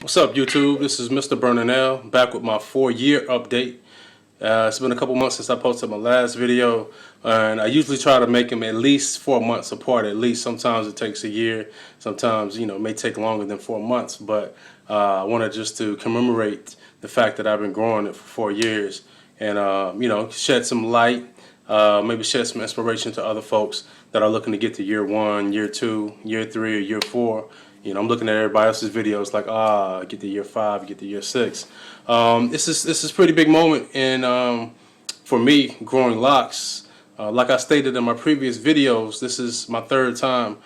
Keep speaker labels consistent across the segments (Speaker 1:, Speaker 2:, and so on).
Speaker 1: What's up, YouTube? This is Mr. Bernal back with my 4-year update. It's been a couple months since I posted my last video, and I usually try to make them at least 4 months apart. At least sometimes it takes a year, sometimes it may take longer than 4 months. But I wanted just to commemorate the fact that I've been growing it for 4 years, and shed some light, maybe shed some inspiration to other folks that are looking to get to year 1, year 2, year 3, or year 4. I'm looking at everybody else's videos like, get to year 5, get to year 6. This is a pretty big moment in for me growing Locs. Like I stated in my previous videos, this is my 3rd time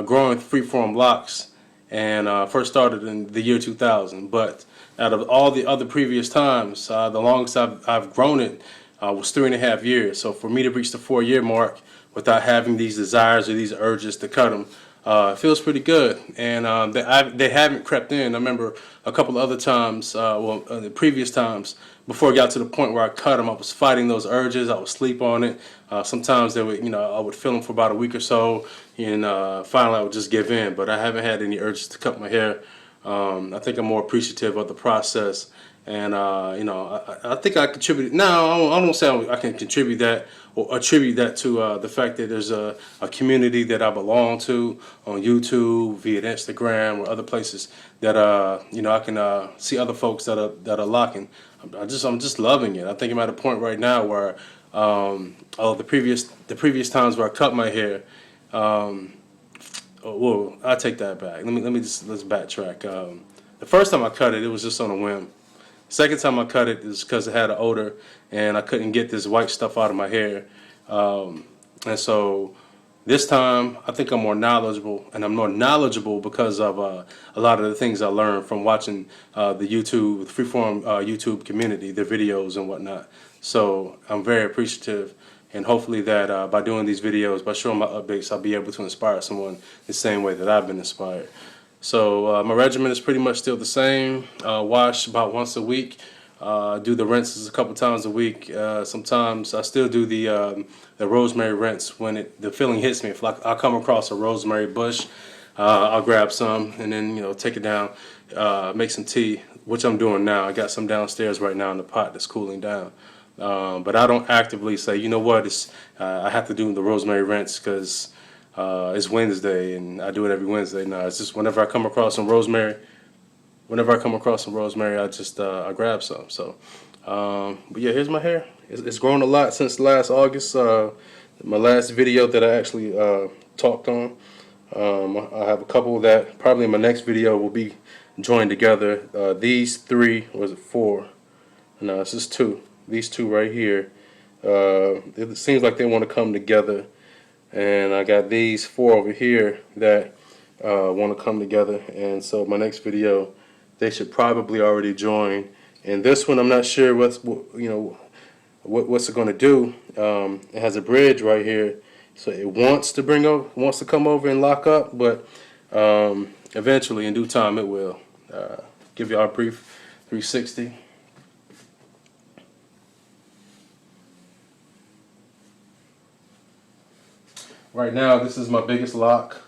Speaker 1: growing Freeform Locs, and first started in the year 2000. But out of all the other previous times, the longest I've grown it was 3.5 years. So for me to reach the 4-year mark without having these desires or these urges to cut them, it feels pretty good, and they haven't crept in. I remember a couple of other times, the previous times, before it got to the point where I cut them, I was fighting those urges. I would sleep on it. Sometimes they would, I would feel them for about a week or so, and finally I would just give in. But I haven't had any urges to cut my hair. I think I'm more appreciative of the process, and I think I contributed. No, I don't say I can contribute that or attribute that to the fact that there's a community that I belong to on YouTube, via Instagram, or other places that I can see other folks that are locking. I'm just loving it. I think I'm at a point right now where the previous times where I cut my hair. Well, I take that back. Let's backtrack. The first time I cut it, it was just on a whim. Second time I cut it is because it had an odor and I couldn't get this white stuff out of my hair. And so this time I think I'm more knowledgeable, and I'm more knowledgeable because of a lot of the things I learned from watching the Freeform YouTube community, their videos and whatnot. So I'm very appreciative, and hopefully that by doing these videos, by showing my updates, I'll be able to inspire someone the same way that I've been inspired. So my regimen is pretty much still the same. Wash about once a week. Do the rinses a couple times a week. Sometimes I still do the rosemary rinse when the feeling hits me. If I come across a rosemary bush, I'll grab some and then take it down, make some tea, which I'm doing now. I got some downstairs right now in the pot that's cooling down. But I don't actively say, you know what, I have to do the rosemary rinse because it's Wednesday and I do it every Wednesday. No, it's just whenever I come across some rosemary, I just I grab some. So, but yeah, here's my hair. It's grown a lot since last August. My last video that I actually talked on. I have a couple that probably in my next video will be joined together. These 3, was it 4? No, this is 2. These 2 right here. It seems like they want to come together. And I got these 4 over here that want to come together, and so my next video they should probably already join. And this one I'm not sure what's it going to do. It has a bridge right here, so it wants to come over and lock up, but eventually in due time it will. Give y'all a brief 360. Right now, this is my biggest lock.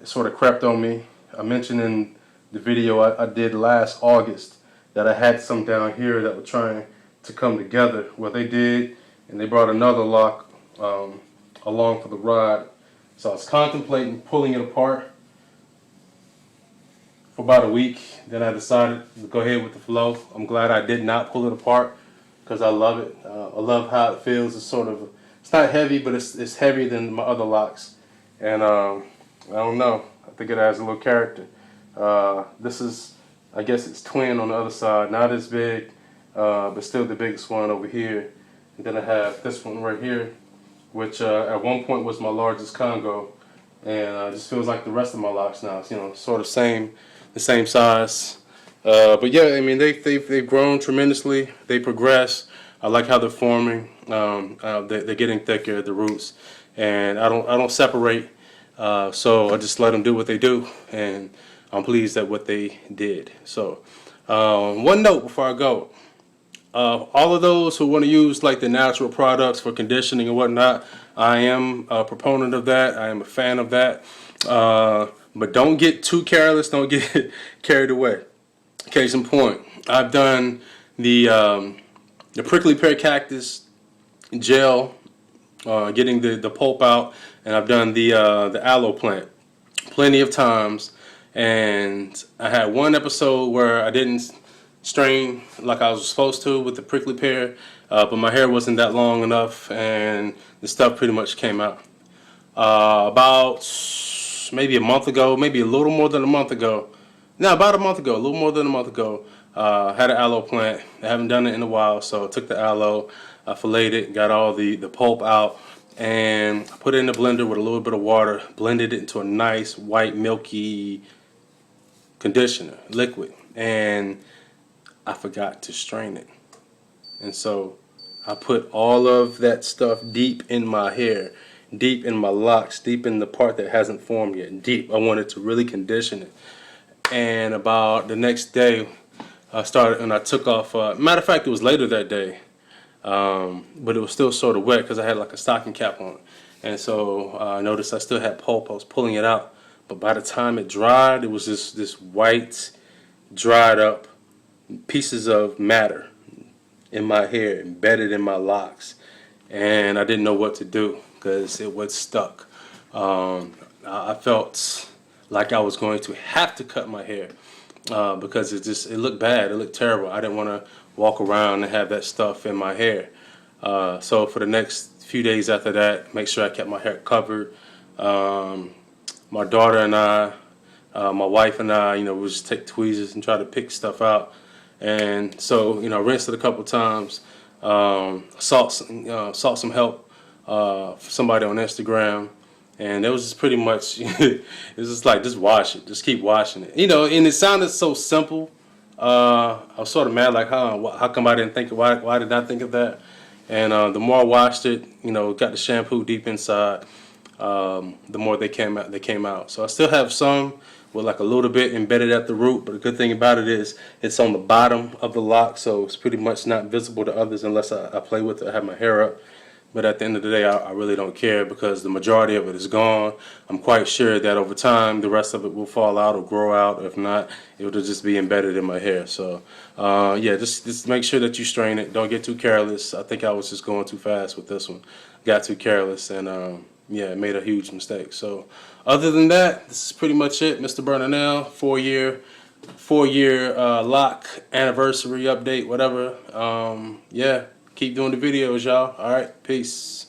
Speaker 1: It sort of crept on me. I mentioned in the video I did last August that I had some down here that were trying to come together. Well, they did, and they brought another lock along for the ride. So I was contemplating pulling it apart for about a week. Then I decided to go ahead with the flow. I'm glad I did not pull it apart because I love it. I love how it feels. It's not heavy, but it's heavier than my other locks, and I don't know. I think it has a little character. This is, I guess it's twin on the other side, not as big, but still the biggest one over here. And then I have this one right here, which at one point was my largest Congo, and just feels like the rest of my locks now. It's, sort of the same size. But yeah, I mean they've grown tremendously. They progress. I like how they're forming. They're getting thicker at the roots, and I don't separate. So I just let them do what they do, and I'm pleased at what they did. So one note before I go: all of those who want to use like the natural products for conditioning and whatnot, I am a proponent of that. I am a fan of that. But don't get too careless. Don't get carried away. Case in point, I've done the prickly pear cactus gel, getting the pulp out, and I've done the aloe plant plenty of times. And I had one episode where I didn't strain like I was supposed to with the prickly pear, but my hair wasn't that long enough, and the stuff pretty much came out. About maybe a month ago, maybe a little more than a month ago. No, about a month ago, a little more than a month ago. Had an aloe plant. I haven't done it in a while, so I took the aloe, I filleted it, got all the pulp out, and I put it in the blender with a little bit of water, blended it into a nice white milky conditioner, liquid, and I forgot to strain it. And so I put all of that stuff deep in my hair, deep in my locks, deep in the part that hasn't formed yet, deep. I wanted to really condition it. And about the next day, I started and I took off. Matter of fact, it was later that day, but it was still sort of wet because I had like a stocking cap on. And so I noticed I still had pulp. I was pulling it out, but by the time it dried, it was this white, dried up pieces of matter in my hair, embedded in my locks, and I didn't know what to do because it was stuck. I felt like I was going to have to cut my hair because it looked bad, it looked terrible. I didn't want to walk around and have that stuff in my hair. So for the next few days after that, make sure I kept my hair covered. My daughter and I, my wife and I, we just take tweezers and try to pick stuff out. And so, rinsed it a couple times. Sought some help for somebody on Instagram, and it was just pretty much it was just like, just wash it, just keep washing it. And it sounded so simple. I was sort of mad, like, how come I didn't think? Why did I think of that? And the more I washed it, got the shampoo deep inside, the more they came out. They came out. So I still have some with like a little bit embedded at the root, but the good thing about it is it's on the bottom of the lock, so it's pretty much not visible to others unless I play with it, I have my hair up. But at the end of the day, I really don't care because the majority of it is gone. I'm quite sure that over time the rest of it will fall out or grow out. If not, it'll just be embedded in my hair. So yeah, just make sure that you strain it. Don't get too careless. I think I was just going too fast with this one. Got too careless, and yeah, made a huge mistake. So other than that, this is pretty much it. Mr. Burnell, 4-year lock anniversary update, whatever. Yeah, keep doing the videos, y'all. All right, peace.